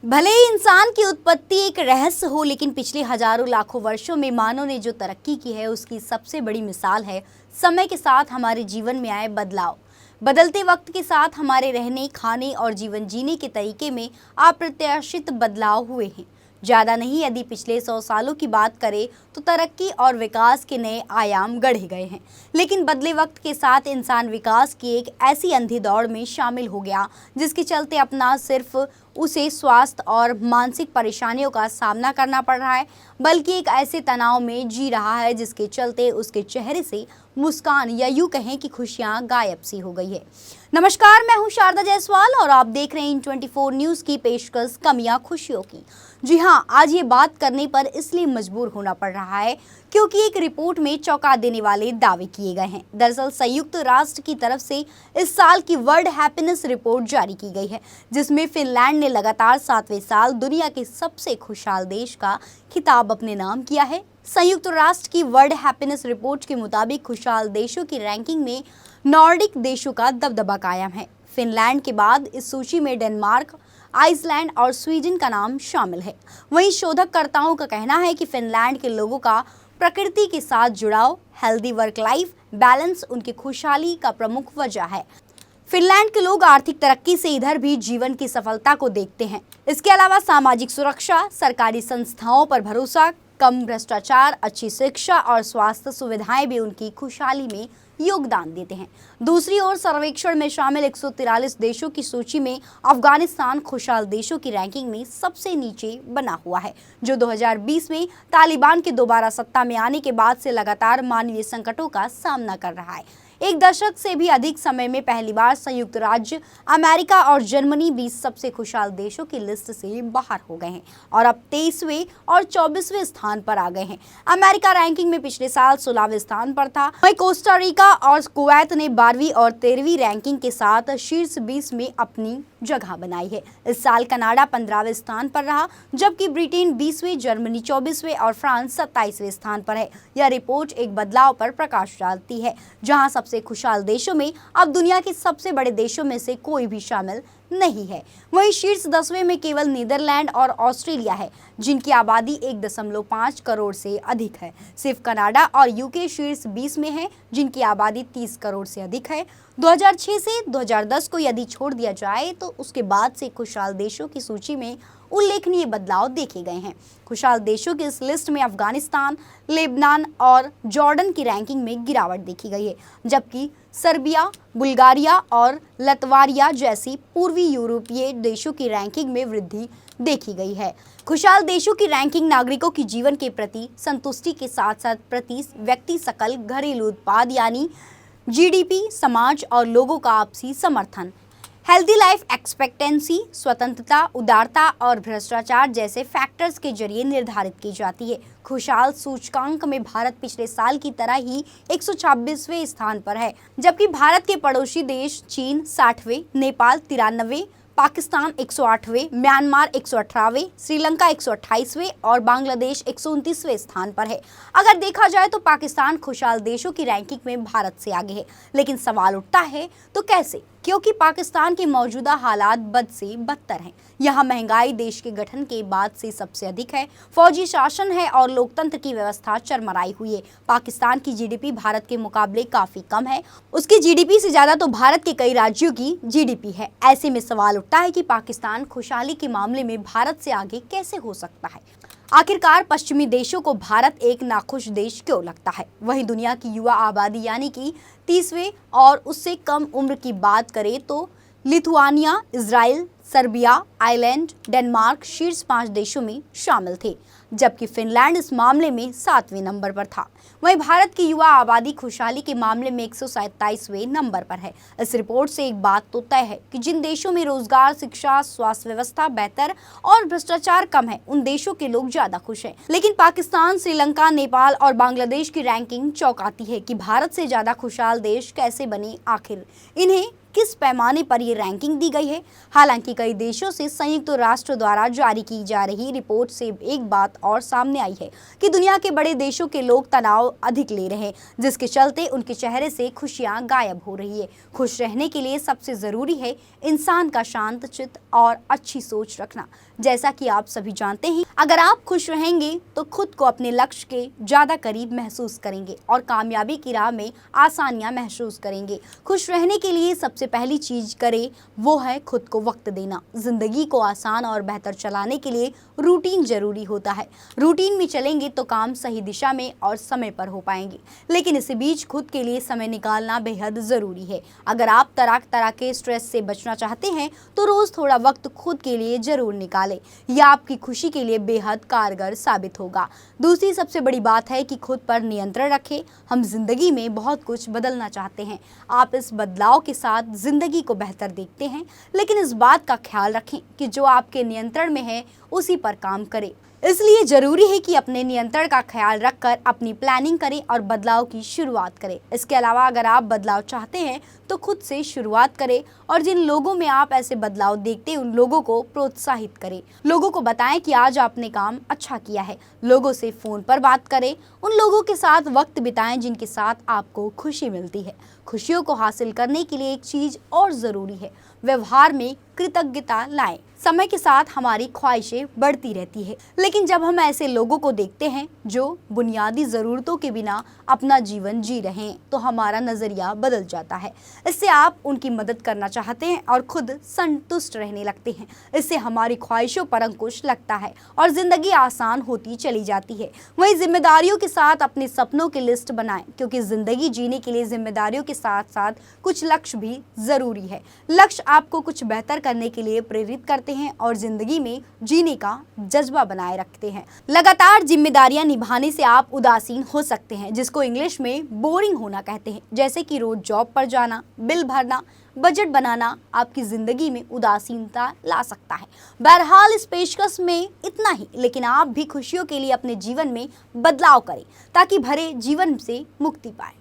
भले ही इंसान की उत्पत्ति एक रहस्य हो, लेकिन पिछले हजारों लाखों वर्षों में मानव ने जो तरक्की की है उसकी सबसे बड़ी मिसाल है समय के साथ हमारे जीवन में आए बदलाव। बदलते वक्त के साथ हमारे रहने, खाने और जीवन जीने के तरीके में अप्रत्याशित बदलाव हुए हैं। ज़्यादा नहीं, यदि पिछले 100 सालों की बात करें तो तरक्की और विकास के नए आयाम गढ़े गए हैं। लेकिन बदले वक्त के साथ इंसान विकास की एक ऐसी अंधी दौड़ में शामिल हो गया जिसके चलते अपना सिर्फ उसे स्वास्थ्य और मानसिक परेशानियों का सामना करना पड़ रहा है, बल्कि एक ऐसे तनाव में जी रहा है जिसके चलते उसके चेहरे से मुस्कान या यूं कहें कि खुशियां गायब सी हो गई है। नमस्कार, मैं हूं शारदा जायसवाल और आप देख रहे हैं इन24 न्यूज़ की पेशकश कमियां खुशियों की। जी हां, आज ये बात करने पर इसलिए मजबूर होना पड़ रहा है क्योंकि एक रिपोर्ट में चौंका देने वाले दावे किए गए हैं। दरअसल संयुक्त राष्ट्र की तरफ से इस साल की वर्ल्ड हैप्पीनेस रिपोर्ट जारी की गई है, जिसमें फिनलैंड ने लगातार 7वें साल दुनिया के सबसे खुशहाल देश का खिताब अपने नाम किया है। संयुक्त राष्ट्र की वर्ल्ड हैप्पीनेस रिपोर्ट के मुताबिक खुशहाल देशों की रैंकिंग में नॉर्डिक देशों का दबदबा कायम है। फिनलैंड के बाद इस सूची में डेनमार्क, आइसलैंड और स्वीडन का नाम शामिल है। वहीं शोधकर्ताओं का कहना है कि फिनलैंड के लोगों का प्रकृति के साथ जुड़ाव, हेल्दी वर्क लाइफ बैलेंस उनकी खुशहाली का प्रमुख वजह है। फिनलैंड के लोग आर्थिक तरक्की से इधर भी जीवन की सफलता को देखते हैं। इसके अलावा सामाजिक सुरक्षा, सरकारी संस्थाओं पर भरोसा, कम भ्रष्टाचार, अच्छी शिक्षा और स्वास्थ्य सुविधाएं भी उनकी खुशहाली में योगदान देते हैं। दूसरी ओर सर्वेक्षण में शामिल 143 देशों की सूची में अफगानिस्तान खुशहाल देशों की रैंकिंग में सबसे नीचे बना हुआ है, जो 2020 में तालिबान के दोबारा सत्ता में आने के बाद से लगातार मानवीय संकटों का सामना कर रहा है। एक दशक से भी अधिक समय में पहली बार संयुक्त राज्य अमेरिका और जर्मनी 20 सबसे खुशहाल देशों की लिस्ट से बाहर हो गए हैं और अब 23वें और 24वें स्थान पर आ गए हैं। अमेरिका रैंकिंग में पिछले साल 16वें स्थान पर था। वहीं कोस्टा रिका और कुवैत ने 12वीं और 13वीं रैंकिंग के साथ शीर्ष 20 में अपनी जगह बनाई है। इस साल कनाडा 15वें स्थान पर रहा, जबकि ब्रिटेन 20वें, जर्मनी 24वें और फ्रांस 27वें स्थान पर है। यह रिपोर्ट एक बदलाव पर प्रकाश डालती है, जहां सबसे खुशहाल देशों में अब दुनिया के सबसे बड़े देशों में से कोई भी शामिल नहीं है। वहीं शीर्ष 10वें में केवल नीदरलैंड और ऑस्ट्रेलिया है, जिनकी आबादी 1.5 करोड़ से अधिक है। सिर्फ कनाडा और यूके शीर्ष 20 में है, जिनकी आबादी 30 करोड़ से अधिक है। 2006 से 2010 को यदि छोड़ दिया जाए तो उसके बाद से खुशहाल देशों की सूची में उल्लेखनीय बदलाव देखे गए हैं। खुशहाल देशों की इस लिस्ट में अफगानिस्तान, लेबनान और जॉर्डन की रैंकिंग में गिरावट देखी गई है, जबकि सर्बिया, बुल्गारिया और लतवारिया जैसी पूर्वी यूरोपीय देशों की रैंकिंग में वृद्धि देखी गई है। खुशहाल देशों की रैंकिंग नागरिकों की जीवन के प्रति संतुष्टि के साथ साथ प्रति व्यक्ति सकल घरेलू उत्पाद यानी जीडीपी, समाज और लोगों का आपसी समर्थन, हेल्दी लाइफ एक्सपेक्टेंसी, स्वतंत्रता, उदारता और भ्रष्टाचार जैसे फैक्टर्स के जरिए निर्धारित की जाती है। खुशहाल सूचकांक में भारत पिछले साल की तरह ही 126वें स्थान पर है, जबकि भारत के पड़ोसी देश चीन 60वें, नेपाल 93वें, पाकिस्तान 108वें, म्यांमार 118वें, श्रीलंका 128वें और बांग्लादेश 129वें स्थान पर है। अगर देखा जाए तो पाकिस्तान खुशहाल देशों की रैंकिंग में भारत से आगे है, लेकिन सवाल उठता है तो कैसे? क्योंकि पाकिस्तान के मौजूदा हालात बद से बदतर हैं। यहाँ महंगाई देश के गठन के बाद से सबसे अधिक है, फौजी शासन है और लोकतंत्र की व्यवस्था चरमराई हुई है। पाकिस्तान की जीडीपी भारत के मुकाबले काफी कम है। उसकी जीडीपी से ज्यादा तो भारत के कई राज्यों की जीडीपी है। ऐसे में सवाल उठता है कि पाकिस्तान खुशहाली के मामले में भारत से आगे कैसे हो सकता है? आखिरकार पश्चिमी देशों को भारत एक नाखुश देश क्यों लगता है? वहीं दुनिया की युवा आबादी यानी कि 30वें और उससे कम उम्र की बात करें तो Lithuania, Israel, Serbia, Ireland, Denmark शीर्ष 5 देशों में शामिल थे, जबकि फिनलैंड इस मामले में 7वें नंबर पर था। वहीं भारत की युवा आबादी खुशहाली के मामले में 127वें नंबर पर है। इस रिपोर्ट से एक बात तो तय है कि जिन देशों में रोजगार, शिक्षा, स्वास्थ्य व्यवस्था बेहतर और भ्रष्टाचार कम है, उन देशों के लोग ज्यादा खुश हैं। लेकिन पाकिस्तान, श्रीलंका, नेपाल और बांग्लादेश की रैंकिंग चौंकाती है कि भारत से ज्यादा खुशहाल देश कैसे बने। आखिर इन्हें किस पैमाने पर ये रैंकिंग दी गई है। हालांकि कई देशों से संयुक्त राष्ट्र द्वारा जारी की जा रही रिपोर्ट से एक बात और सामने आई है कि दुनिया के बड़े देशों के लोग तनाव अधिक ले रहे हैं, जिसके चलते उनके चेहरे से खुशियां गायब हो रही है। खुश रहने के लिए सबसे जरूरी है इंसान का शांत चित्त और अच्छी सोच रखना। जैसा कि आप सभी जानते हैं, अगर आप खुश रहेंगे तो खुद को अपने लक्ष्य के ज्यादा करीब महसूस करेंगे और कामयाबी की राह में आसानियां महसूस करेंगे। खुश रहने के लिए सबसे पहली चीज करें वो है खुद को वक्त देना। जिंदगी को आसान और बेहतर चलाने के लिए रूटीन जरूरी होता है। रूटीन में चलेंगे तो काम सही दिशा में और समय पर हो पाएंगे, लेकिन इसी बीच खुद के लिए समय निकालना बेहद जरूरी है। अगर आप तरह तरह के स्ट्रेस से बचना चाहते हैं तो रोज थोड़ा वक्त खुद के लिए जरूर निकालें। यह आपकी खुशी के लिए बेहद कारगर साबित होगा। दूसरी सबसे बड़ी बात है कि खुद पर नियंत्रण रखें। हम जिंदगी में बहुत कुछ बदलना चाहते हैं। आप इस बदलाव के साथ जिंदगी को बेहतर देखते हैं, लेकिन इस बात का ख्याल रखें कि जो आपके नियंत्रण में है उसी पर काम करें। इसलिए जरूरी है कि अपने नियंत्रण का ख्याल रखकर अपनी प्लानिंग करें और बदलाव की शुरुआत करें। इसके अलावा अगर आप बदलाव चाहते हैं तो खुद से शुरुआत करें और जिन लोगों में आप ऐसे बदलाव देखते हैं उन लोगों को प्रोत्साहित करें। लोगों को बताएं कि आज आपने काम अच्छा किया है। लोगों से फोन पर बात करें। उन लोगों के साथ वक्त बिताएं जिनके साथ आपको खुशी मिलती है। खुशियों को हासिल करने के लिए एक चीज और जरूरी है, व्यवहार में कृतज्ञता लाएं। समय के साथ हमारी ख्वाहिशें बढ़ती रहती है, लेकिन जब हम ऐसे लोगों को देखते हैं जो बुनियादी ज़रूरतों के बिना अपना जीवन जी रहे हैं तो हमारा नज़रिया बदल जाता है। इससे आप उनकी मदद करना चाहते हैं और खुद संतुष्ट रहने लगते हैं। इससे हमारी ख्वाहिशों पर अंकुश लगता है और ज़िंदगी आसान होती चली जाती है। वहीं जिम्मेदारियों के साथ अपने सपनों की लिस्ट बनाएं, क्योंकि ज़िंदगी जीने के लिए जिम्मेदारियों के साथ साथ कुछ लक्ष्य भी ज़रूरी है। लक्ष्य आपको कुछ बेहतर करने के लिए प्रेरित करते हैं और जिंदगी में जीने का जज्बा बनाए रखते हैं। लगातार जिम्मेदारियां निभाने से आप उदासीन हो सकते हैं, जिसको इंग्लिश में बोरिंग होना कहते हैं। जैसे कि रोज जॉब पर जाना, बिल भरना, बजट बनाना आपकी जिंदगी में उदासीनता ला सकता है। बहरहाल इस पेशकश में इतना ही, लेकिन आप भी खुशियों के लिए अपने जीवन में बदलाव करें ताकि भरे जीवन से मुक्ति पाएं।